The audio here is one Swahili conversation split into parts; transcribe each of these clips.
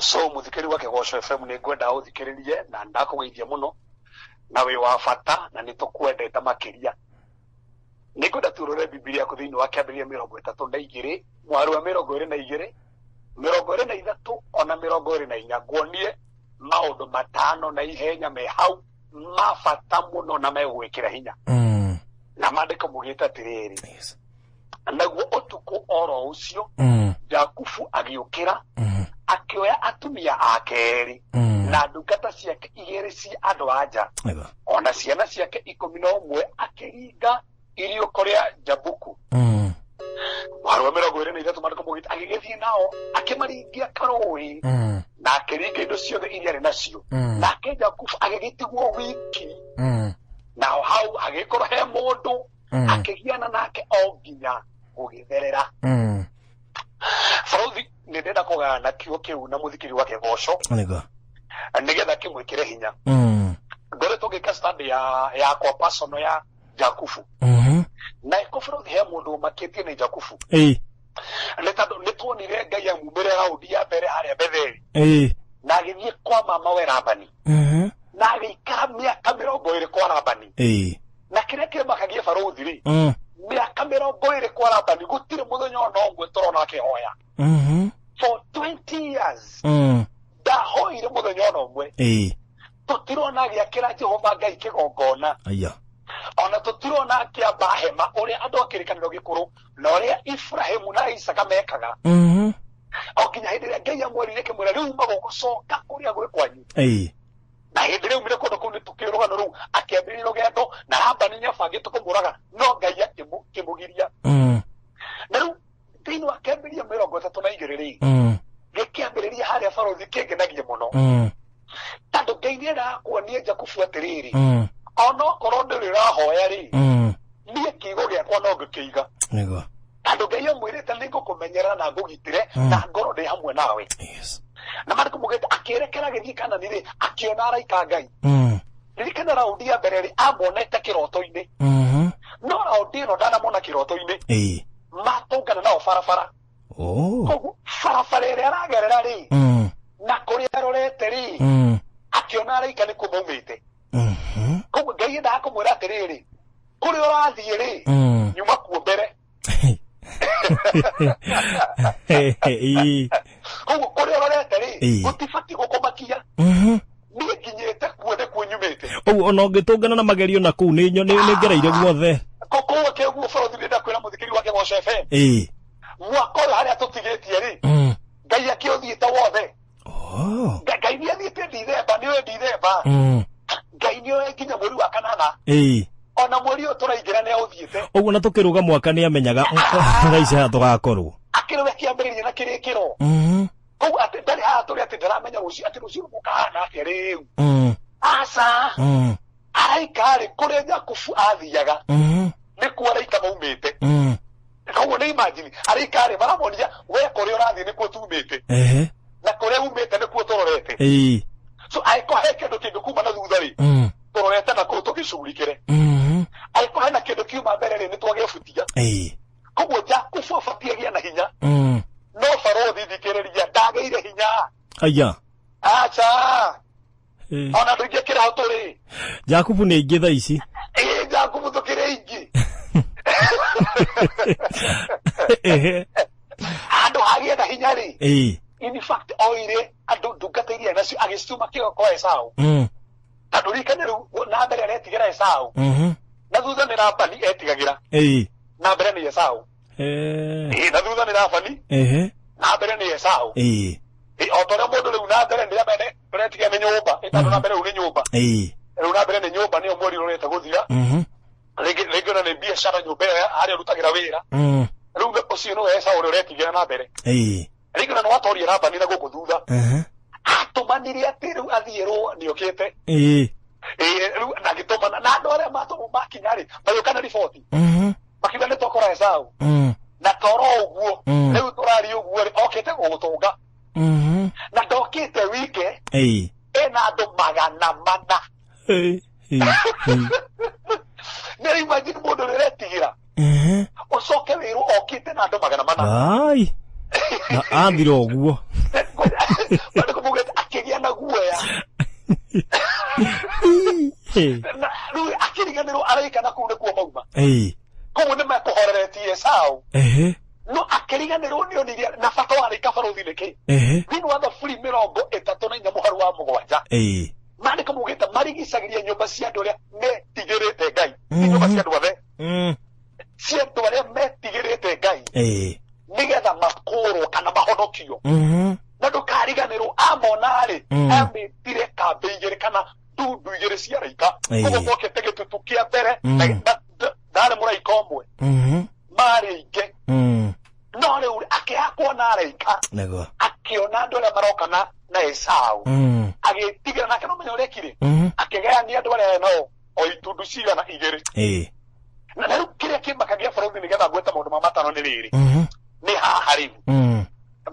So muthikiri wake Gosho FM ni ngwenda uthikiririe na ndakugeithia muno na wi wa bata na nitukwendete makiria. Ni ngwenda turore Biblia ku thiini wa Kĩambĩrĩria 32 mwaru wa 22 23 ona 24 nguonie maundu matano na ihenya me hau mabata muno na megwikira hinya. Na mandiko mugita tiriri. Yes. Naguo utuku oro ucio Jakubu agiukira akioya atumia akeri na ndungata ciake igiri ci andu anja ona ciana ciake 11 akiringa irio koria Jabuku waro mero na ithatu mandiko mugita agigithie nao akimaringia karoi na akiringa indo ciothe iria ari nacio na Jakubu agigitigwo wiki na hau agikora he mundu akigiana nake o nginya gugitherera Thauti ni ndenda kugana kiugo kiu na muthikiri wake Gosho nigetha kimwikire hinya ngore tugika study ya kwa personal ya Jakubu na ikofro he mundu makitie ni Jakubu nituonire Ngai amumire raudi ya mbere haria Betheli na agithie kwa mama we Labani na agikara miaka 20 kwa Labani na kiria kimakagie Thauti ri miaka 20 kwa Labani gutire muthenya ona omwe turona akihoya for 20 years dahoire muthenya ona omwe tutirona giakira Jehova Ngai kigongona ona tutirona akiamba hema uria andu akirikaniro gikuru na uria Ibrahimu na Isaka mekaga okinya hindi ria Ngai amwerire kimwira riu magogucoka kuria gwe kwanyu na hindi riu mire kundu kuni tukirugano riu akiambirira rugendo na Labani nyabangi tukumuraga no Ngai akimugiria na riu thiini wa Kĩambĩrĩria 32 ri gikiambiriria haria Thauti kingenagia muno tondu Ngai nienda kuonia Jakubu atiriri ona korwo ndiri rahoya ri nie kiugo giakwa no ngikiiga tondu Ngai amwirite ningũkũmenyerera na ngũgitire na ngoro ndi hamwe nawe na mandiko mugite akirekera githii Kanani ri akiona araika Ngai ririkana raudi ya mbere ri amonete kiroto-ini no raudi ino ndanamona kiroto-ini matungana nao farafara koguo farafara iria aragerera ri na kuria arorete ri akiona araika ni kumaumite koguo Ngai endaga kumwira atiriri kuria urathie ri nyuma kuo mbere koguo kuria urorete ri gutibati gukumakia ni nginyite kuone kunyumite oguo ona ungitungana na magerio na kuu ni ngereire guothe koguo keguo Thauti ndenda kwira muthikiri wake Gosho FM mwako haria tutigitie ri Ngai akiothiite wothe Ngai ni athiite Dithemba ni Dithemba Ngai ni nginya mweri wa kanana ona mweri uyu turaingira ni authiite oguo na tukiruga mwaka ni amenyaga thaici tugakorwo akiriwe kiambiririe na kirikiro koguo ati ndari haha turi ati ndaramenya rucio ati rucio mukahana atia riu aca araika ri kuria Jakubu athiaga ni kuo araika maumite koguo ni imagine araika ri maramonia we kuria urathie ni kuo tumite na kuria umite ni kuo turorete so aiko he kindu kuma na thutha ri turorete na kuo tugicurikire aiko he na kindu kiuma mbere ri ni twagebutia koguo Jakubu abatie gia na hinya no Thauti thikiriria ndageire hinya aya acha ona ndugie kira turi Jakubu ni ingi thaici Jakubu tukire ingi andu hagia na hinya ri in fact oire andu ndungatiria nacio agicituma kio kwa Esau tondu rikane riu na mbere aretigira Esau na thutha ni Labani etigagira na mbere ni Esau na thutha ni Labani na mbere ni Esau otoria mundu riu na mbere ni mbere uretiga ni nyumba tondu na mbere uri nyumba riu na mbere ni nyumba ni omweri ureta guthira rĩngĩ na nĩ biacara nyũmba ĩyo harĩa ũrutagira wĩra rĩu ũcio nĩwe Esau ũrĩa ũretigĩra na mbere rĩngĩ na nĩ watoria Labani na gũkũ thutha atũmanire atĩ rĩu athiĩrwo nĩokĩte rĩu na agĩtũmana na andũ arĩa matũmwo makinya rĩ magĩũka na riboti makiuga nĩ twakora Esau na toro ũguo rĩu tũraria ũguo rĩ okĩte gũgũtũnga na ndokĩte wike ena andũ 400 Neri imagine mundu retigira ucoke wiru okite na andu 400 ai na athira oguo bado Rĩu akĩriganĩrwo araikana kũu nĩkuo mauma. Koguo nĩmekũhoreretie Esau. No akĩriganĩrwo nĩ onirie na bata warĩ kabarũthi nĩkĩ. Thĩinĩ wa thaburi 34 mũhari wa 7. Maandĩko maugĩte marigicagĩria nyũmba cia andũ arĩa metigĩrĩte Ngai. Nyũmba cia andũ othe. Cia andũ arĩa metigĩrĩte Ngai. Nĩgetha makũrwo kana mahonokio. Na ndũkariganĩrwo amona-rĩ amĩtire kambĩ igĩrĩ kana ndundu igĩrĩ cia raika. Koguo mokĩte gĩtutu kĩa mbere ndarĩ mũraika ũmwe. Marĩ aingĩ. No rĩu akĩhakwo na raika. Akĩona andũ arĩa maroka na Esau. Agĩtigĩra nake no menya ũrĩa ekire. Akĩgayania andũ arĩa nao o itundu cigana igĩrĩ. Na rĩu kĩrĩa kĩmakagia bũrũri nĩgetha ngwĩte maũndũ ma matano nĩ rĩrĩ. Nĩ haha rĩu.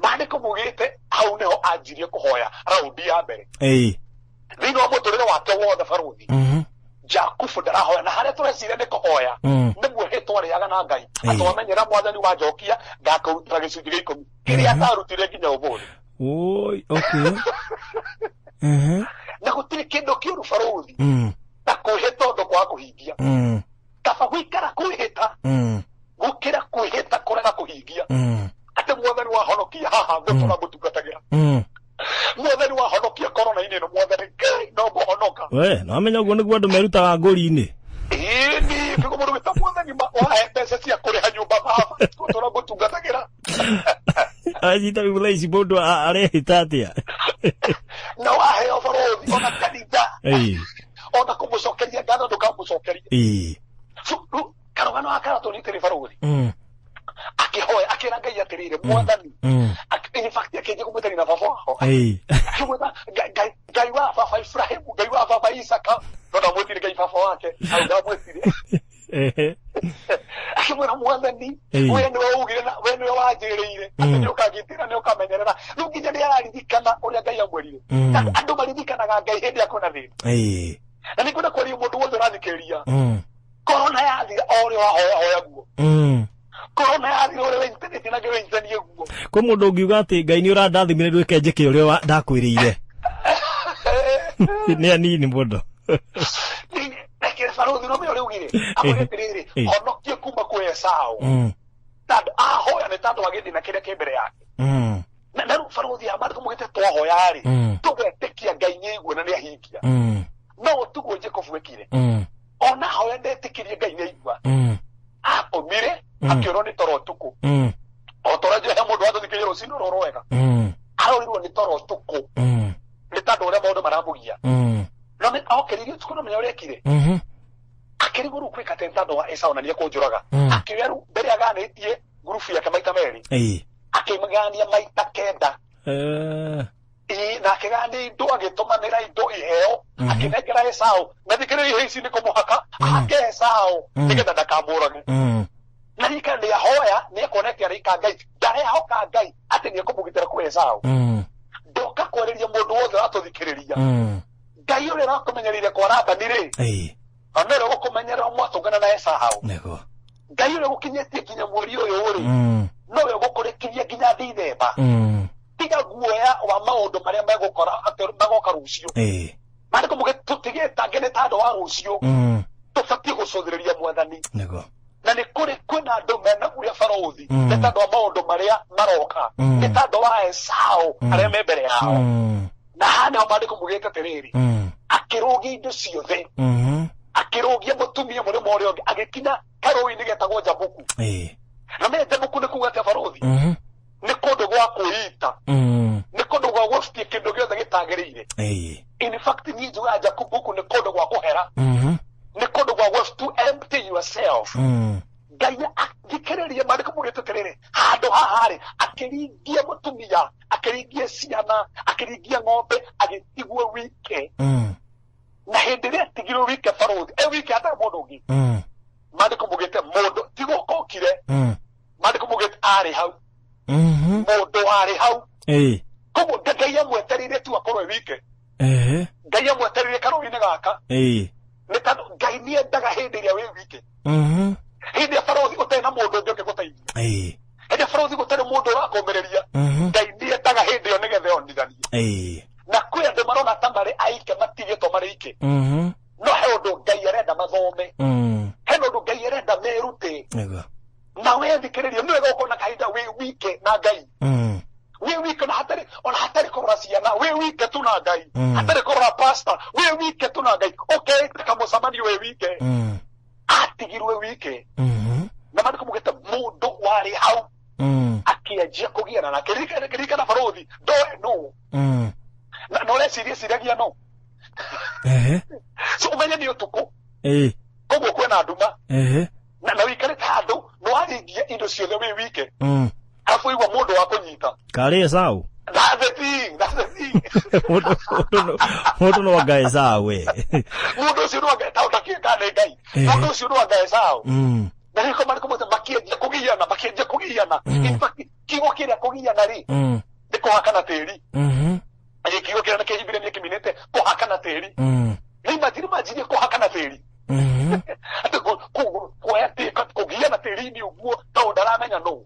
Maandĩko maugĩte hau nĩho anjirie kũhoya raundi ya mbere. Thĩinĩ wa mũtũrĩre wake wothe bũrũri. Jakubu ndarahoya na harĩa tũreciria nĩ kũhoya. Nĩguo hĩtwa rĩaga na Ngai. Atwamenyera mwathani wa njokia ngakũrutĩra gĩcunjĩ gĩa 10. Kĩrĩa atarutire nginya ũmũthĩ. Na gũtirĩ kĩndũ kĩũru bũrũri. Na kwĩhĩta ũndũ kwa kũhingia. Kaba gũikara kwĩhĩta. Gũkĩra kwĩhĩta kũrega kũhingia. Atĩ mwathani wahonokia haha ngũtũra mũtungatagĩra. Mwathani wahonokia korona-inĩ ĩno mwathani Ngai no mũhonoka. No amenya ũguo nĩguo andũ merutaga ngũri-inĩ. Ĩni pĩgo mũndũ wĩta mwathani wahe mbeca cia kũrĩha nyũmba baba ngũtũra mũtungatagĩra. Anyita bibula ici mũndũ arehĩta atĩa. Na waheo bũrũri ona kanitha. Ona kũmũcokeria ngatho ndũkamũcokeria. Karũgano gaka tũnyitĩrĩ bũrũri. Akĩhoya akĩra Ngai atĩrĩrĩ mwathani. In fact akĩnjĩ kũmũtari na baba wao. Akĩmwĩra Ngai wa baba Ibrahimu, Ngai wa baba Isaka. No ndamwĩtire Ngai baba wake. Au ndamwĩtire. Akĩmwĩra mwathani we nĩwe ugire na we nĩwe wanjĩrĩire. Atĩ nĩũkangitĩra nĩũkamenyerera. Rĩu nginya nĩararirikana ũrĩa Ngai amwĩrire. Andũ maririkanaga Ngai hĩndĩ ya kwĩna thĩna. Na nĩngwenda kũria mũndũ wothe ũrathikĩrĩria. Korona yathira o ũrĩa wahoya guo. Korona yathira ũrĩa wĩnyitithĩtie nake wĩnyitithanie guo. Kwĩ mũndũ ũngiuga atĩ Ngai nĩũrandathimire rĩu reke njĩke ũrĩa ndakwĩrĩire. Nĩ anini mũndũ. Rekere bũrũri no menya ũrĩa ugire. Amwĩre atĩrĩrĩ honokie kuma kwĩ Esau. Tondũ ahoya nĩ tondũ wa gĩthĩna kĩrĩa kĩ mbere yake. Na rĩu bũrũri ya maandĩko maugĩte twahoya-rĩ tũgetĩkia Ngai nĩaigua na nĩahingia. No tiguo Jakubu ekire. Ona hoya ndetĩkirie Ngai nĩaigua. Akomire akĩorwo nĩ toro ũtukũ. O ta ũrĩa he mũndũ watũthikĩrĩria rũciinĩ rũrũ wega. Arorirwo nĩ toro ũtukũ. Nĩ tondũ ũrĩa maũndũ maramũgia. No okĩrire ũtukũ no menya ũrĩa ekire. Akĩrigwo rĩu kwĩka atĩ nĩ tondũ wa Esau na nĩekũnjũraga. Akĩoya rĩu mbere aganĩtie ngurubu yake maita merĩ. Akĩmĩgania maita 9. Na akĩgania indo agĩtũmanĩra indo iheo. Akĩnengera Esau. Na thikĩrĩria ici nĩ kũmũhaka. Ake Esau nĩgetha ndakamũrage. Na rika nĩahoya nĩekuonekia rika Ngai. Ndarehoka Ngai atĩ nĩekũmũgitĩra kwĩ Esau. Ndoka kwarĩria mũndũ wothe watũthikĩrĩria. Ngai ũrĩa ũrakũmenyereire kwa Labani-rĩ. Ona ũrĩa ũgũkũmenyerera mwatũngana na Esau. Ngai ũrĩa ũgũkinyĩtie nginya mweri ũyũ-rĩ. Nowe ũgũkũrĩkĩria nginya Dithemba. Tiga guoya wa maũndũ marĩa magoka rũciũ. Maandĩko maugĩte tũtigĩtange nĩ tondũ wa rũciũ. Tũbatiĩ gũcũthĩrĩria mwathani. Na nĩ kwĩna andũ mena ũrĩa bũrũri nĩ tondũ wa maũndũ marĩa maroka. Nĩ tondũ wa Esau arĩa me mbere yao. Na haha nĩho maandĩko maugĩte atĩrĩrĩ. Akĩrũgia indo ciothe. Akĩrũgia mũtumia mũrĩmo ũrĩa ũngĩ agĩkinya karũĩ-inĩ getagwo Jabuku. Na me Jabuku nĩ kuuga atĩa bũrũri. Nĩ kũndũ gwa kwĩita. Nĩ kũndũ gwa gũcitia kĩndũ gĩothe gĩtagĩrĩire. In fact niĩ njugaga Jakubu nĩ kũndũ gwa kũhera. Nĩ kũndũ gwa to empty yourself. Ngai athikĩrĩria maandĩko maugĩte atĩrĩrĩ handũ haha-rĩ akĩringia mũtumia akĩringia ciana akĩringia ng'ombe agĩtigwo wike. Na hĩndĩ ĩrĩa atigirwo wike bũrũri wike hatarĩ mũndũ ũngĩ. Maandĩko maugĩte mũndũ ti gũka okire. Maandĩko maugĩte arĩ hau. Mũndũ arĩ hau. Koguo Ngai amwetereire tu akorwo wike. Ngai amwetereire karũĩ-inĩ gaka. Nĩ tondũ Ngai nĩendaga hĩndĩ ĩrĩa wĩ wike. Hĩndĩ ya bũrũri gũtarĩ na mũndũ ũngĩ ũngĩgũteithia. Hĩndĩ ya bũrũri gũtarĩ mũndũ ũrakũmĩrĩria. Ngai nĩendaga hĩndĩ ĩyo nĩgetha onithanie. Na kwĩ andũ marona ta marĩ aike matigĩtwo marĩ ike no he ũndũ Ngai arenda mathome he ũndũ Ngai arenda merute na we thikĩrĩria nĩ wega ũkorwo na kahinda wĩ wike na Ngai wĩ wike na hatarĩ kũrora ciana wĩ wike tu na Ngai hatarĩ kũrora pastor wĩ wike tu na Ngai okay kamũcemanio wĩ wike atigirwe wike na maandĩko mugĩte mũndũ warĩ hau akĩanjia kũgiana na kĩririkana barothi ndoĩ no na ũreciragia no so umenye nĩ ũtukũ koguo kwĩna nduma na wĩikarĩte handũ nĩ waringia indo ciothe wĩ wike alafu igua mũndũ wa kũnyita karĩ Esau that's the thing mũndũ no anga Esau we mũndũ ũcio no anga taũtakĩka nĩ Ngai mũndũ ũcio no anga Esau na nĩ komanda kũmũte makĩendia kũgiana in fact kiugo kĩrĩa kũgiana rĩ nĩ kũhakana tĩri kiugo kĩrĩa kĩhibire nĩ kĩminĩte kũhakana tĩri nĩ majiri kũhakana tĩri atĩ kũgiana tĩri-inĩ ũguo tondũ ndaramenya no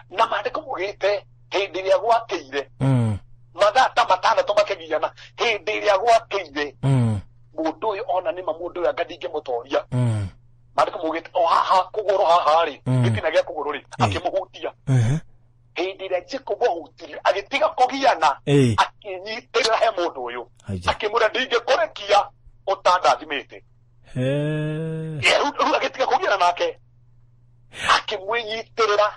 na maandĩko mugĩte hĩndĩ ĩrĩa gwakĩire mathaa ta matandatũ makĩgiana hĩndĩ ĩrĩa gwakĩire mũndũ ũyũ ona nĩma mũndũ ũyũ anga ndingĩmũtoria maandĩko mugĩte o haha kũgũrũ haha rĩ gĩtina gĩa kũgũrũ rĩ akĩmũhutia hĩndĩ ĩrĩa Jacob ahutirio agĩtiga kũgiana akĩnyitĩrĩra he mũndũ ũyũ akĩmwĩra ndingĩkũrekia ũtandathimĩte rĩu agĩtiga kũgiana nake akĩmwĩnyitĩrĩra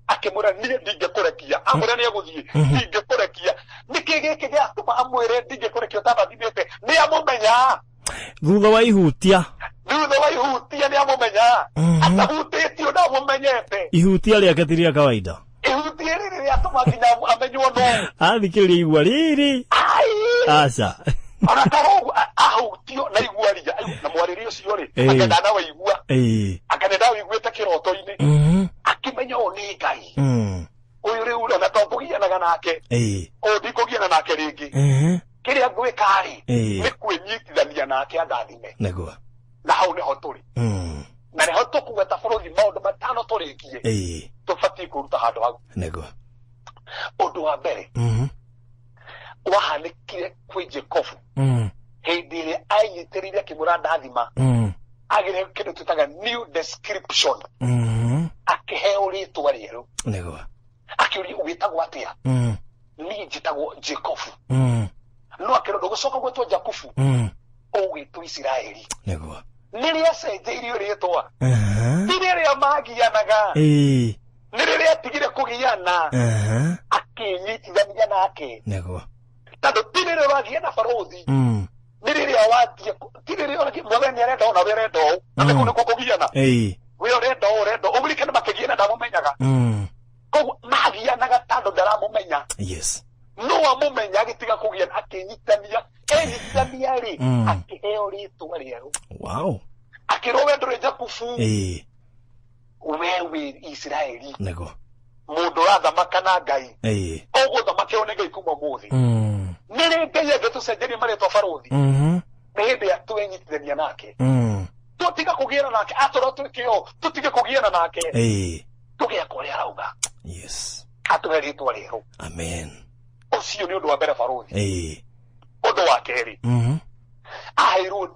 akĩmwĩra niĩ ndingĩkũrekia amwĩra nĩ egũthiĩ ndingĩkũrekia nĩkĩ gĩkĩ gĩatũma amwĩre ndingĩkũrekia ũtandathimĩte nĩ amũmenya thutha wa Ihutia nĩ amũmenya atahutĩtio ndamũmenyete Ihutia rĩake ti rĩa kawaida Ihutia rĩrĩ rĩatũma nginya amenywo no athikĩrĩria igua rĩrĩ aca ona tarogu ahutio na igua ria na mwarĩri ũcio rĩ akenda waigua akanenda waiguĩte kĩroto-inĩ akĩmenya ũũ nĩ Ngai ũyũ rĩu ona to kũgianaga nake ndikũgiana nake rĩngĩ kĩrĩa ngwĩka rĩ nĩ kwĩnyitithania nake andathime na hau nĩho tũrĩ na nĩho tũkugeta bũrũri maũndũ matano tũrĩkie tũbatiĩ kũruta handũ hau ũndũ wa mbere wahanĩkire kwĩ Jacob hĩndĩ ĩrĩa anyitĩrĩire akĩmwĩra ndathima agĩre kĩndũ twĩtaga new description akĩheo rĩtwa rĩerũ akĩũria ũgĩtagwo atĩa niĩ njĩtagwo Jacob no akĩrwo ndũgũcoka gwĩtwo Jakubu ũgwĩtwo Isiraeli nĩ rĩrĩa cenjeirio rĩtwa ti rĩrĩa magianaga nĩ rĩrĩa atigire kũgiana akĩnyitithania nake tondũ ti rĩrĩa ũrathiĩ na barothi nĩ rĩrĩa wathiĩ ti rĩrĩa mwathani nĩ arenda ona we ũrenda ũũ na nĩkũu nĩkuo kũgiana we ũrenda ũgũrikane makĩgiana ndamũmenyaga koguo magianaga tondũ ndaramũmenya no amũmenya agĩtiga kũgiana akĩnyitithania enyitithania rĩ akĩheo rĩtwa rĩerũ akĩrwo we ndũrĩ Jakubu we wĩ Isiraeli mũndũ ũrathamaka na Ngai ũgũthamakĩrwo nĩ Ngai kuma mũthĩ nĩ rĩ Ngai angĩtũcenjeria marĩtwa barothi nĩ hĩndĩ ya twenyitithania nake tũtiga kũgiana nake atũra twĩkĩo tũtige kũgiana nake tũgĩaka ũrĩa arauga atũhe rĩtwa rĩerũ ũcio nĩ ũndũ wa mbere barothi ũndũ wa kerĩ aheirwo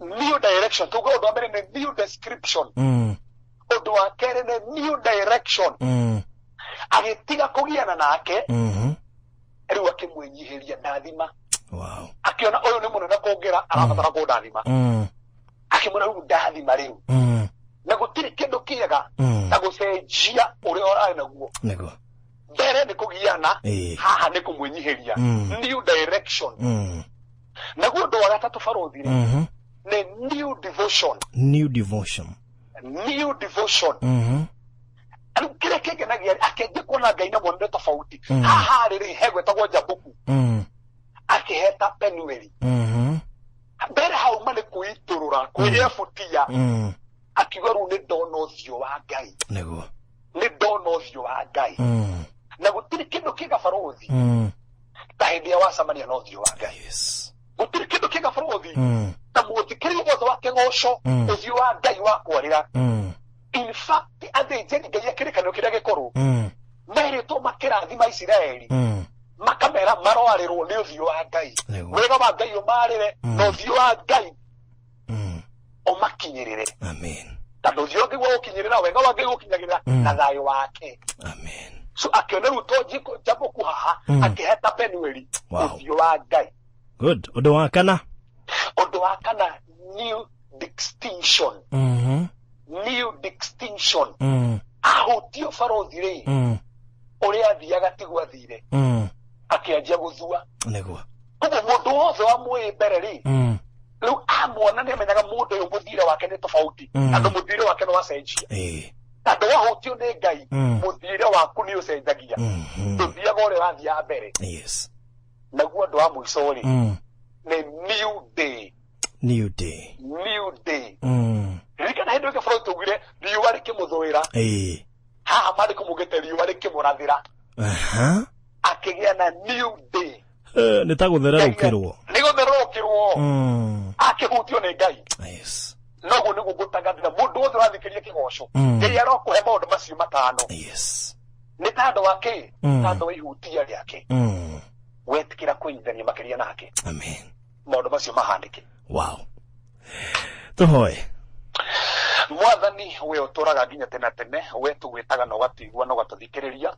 new direction tuga ũndũ wa mbere nĩ new description ũndũ wa kerĩ nĩ new direction agĩtiga kũgiana nake rĩu akĩmwĩnyihĩria ndathima akĩona ũyũ nĩ mũnene kũngĩra arabatara kũndathima akĩmwĩra rĩu ndathima rĩu na gũtirĩ kĩndũ kĩega na gũcenjia ũrĩa ũrarĩ naguo mbere nĩ kũgiana haha nĩ kũmwĩnyihĩria new direction naguo ũndũ wa gatatũ barothi nĩ new devotion rĩu kĩrĩa kĩngenagia akĩnjĩ kuona Ngai na mwonere tofauti haha rĩrĩ hegwĩtagwo Jabuku akĩheta Penueli mbere hauma nĩ kwĩitũrũra kwĩyebutia akiuga rĩu nĩ ndona ũthiũ wa Ngai na gũtirĩ kĩndũ kĩega barothi ta hĩndĩ ya wacamania na ũthiũ wa Ngai gũtirĩ kĩndũ kĩega barothi ta mũthikĩria wothe wa kĩgoco ũthiũ wa Ngai wa kwarĩra in fact athĩnjĩri Ngai akĩrĩkanĩro kĩrĩa gĩkorwo mere to makirathima Isiraeli makamera maroarĩrwo nĩ ũthiũ wa Ngai wega wa Ngai ũmarĩre na ũthiũ wa Ngai ũmakinyĩrĩre amen tondũ ũthiũ wake gũkinyĩrĩra wega wa Ngai gũkinyagĩrĩra na thayũ wake amen so akĩoneru to jambo kuhaha akĩheta Penueli ũthiũ wa Ngai good ũndũ wa kana new distinction new distinction ahutio Farothi ũrĩa athiaga tigwa thire akĩanjia gũthua nĩguo koguo mũndũ wothe wa mwĩ mbere rĩu amwona nĩ amenyaga mũndũ ũyũ mũthire wake nĩ tofauti andũ mũthire wake nĩ wacenjia tondũ wahutio nĩ Ngai mũthire waku nĩ ũcenjagia ndũthiaga ũrĩa wathia mbere naguo andũ a mũico nĩ new day ririkana hĩndĩ ĩrĩa Farothi tugire riũa rĩkĩmũthũĩra haha marĩ kũmũgĩte riũa rĩkĩmũrathĩra akĩgĩa na new day nĩ ta gũthererũkĩrwo akĩhutio nĩ Ngai noguo nĩguo ngũtangathĩra mũndũ wothe wathikĩria kĩgoco Ngai arokũhe maũndũ macio matano nĩ ta andũ ake ta andũ wa Ihutia rĩake wetĩkĩra kwĩnyitithania makĩria nake maũndũ macio mahandĩke tũhoe Mwathani we ũtũraga nginya tene we tũgwĩtaga na ũgatũigua na ũgatũthikĩrĩria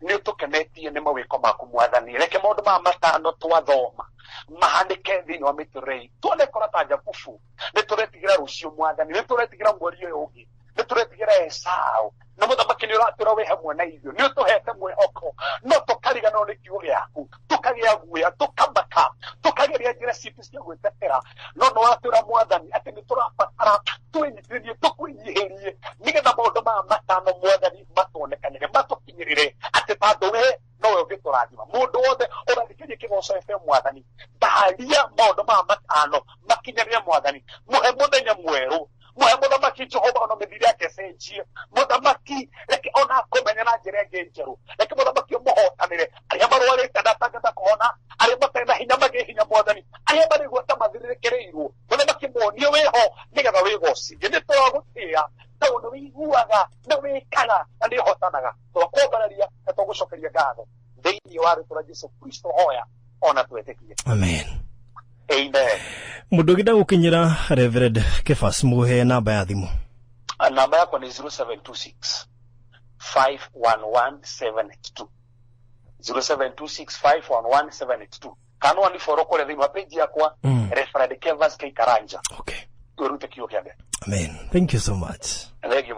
nĩ ũtũkenetie nĩ mawĩko maku Mwathani reke maũndũ ma matano twathoma mahandĩke thĩinĩ wa mĩtũrĩ tuonekora ta Jakubu nĩ tũretigĩra rũciũ Mwathani nĩ tũretigĩra mweri ũyũ ũngĩ nĩ tũretigĩra Esau na mũthamaki nĩ ũratwĩra wĩ hamwe na ithuĩ nĩ ũtũhete mwĩhoko no tũkariganĩrwo nĩ kiugo gĩaku tũkagĩa guoya tũkamaka tũkageria njĩra ciitũ cia gwĩtetera no nĩ watwĩra Mwathani atĩ nĩ tũrabatara twĩnyitithanie tũkwĩnyihĩrie nĩgetha maũndũ maya matano Mwathani matuonekanĩre matũkinyĩrĩre atĩ tondũ we nowe ũngĩtũrathima mũndũ wothe ũrathikĩria kĩgoco FM Mwathani ndaria maũndũ maya matano makinyĩrĩre Mwathani mũhe mũthenya mwerũ mũhe mũthamaki Jehova ona mĩthiri yake cenjie mũthamaki reke ona kũmenya na njĩra ĩngĩ njerũ reke mũthamaki ũmũhotanĩre arĩa marwarĩte ndatangatha kũhona arĩa matarĩ na hinya magĩe hinya Mwathani arĩa marĩ gwata mathirĩrĩkĩrĩirwo mũthamaki muonie wĩho nĩgetha wĩgocie nĩ twagũtĩĩa tondũ wĩiguaga na wĩkaga na nĩ ũhotanaga twakwambararia na twagũcokeria ngatho thĩinĩ wa rĩtwa rĩa Jesũ Kristo hoya ona twetĩkie amen amen mũndũ ũngĩenda gũkinyĩra Reverend Cephas mũhe namba ya thimũ namba yakwa nĩ 0726 511 0726511782 kana waniforo kule thĩinĩ wa page yakwa Reverend Cephas K Karanja okay urute kiyo kĩabe amen thank you so much thank you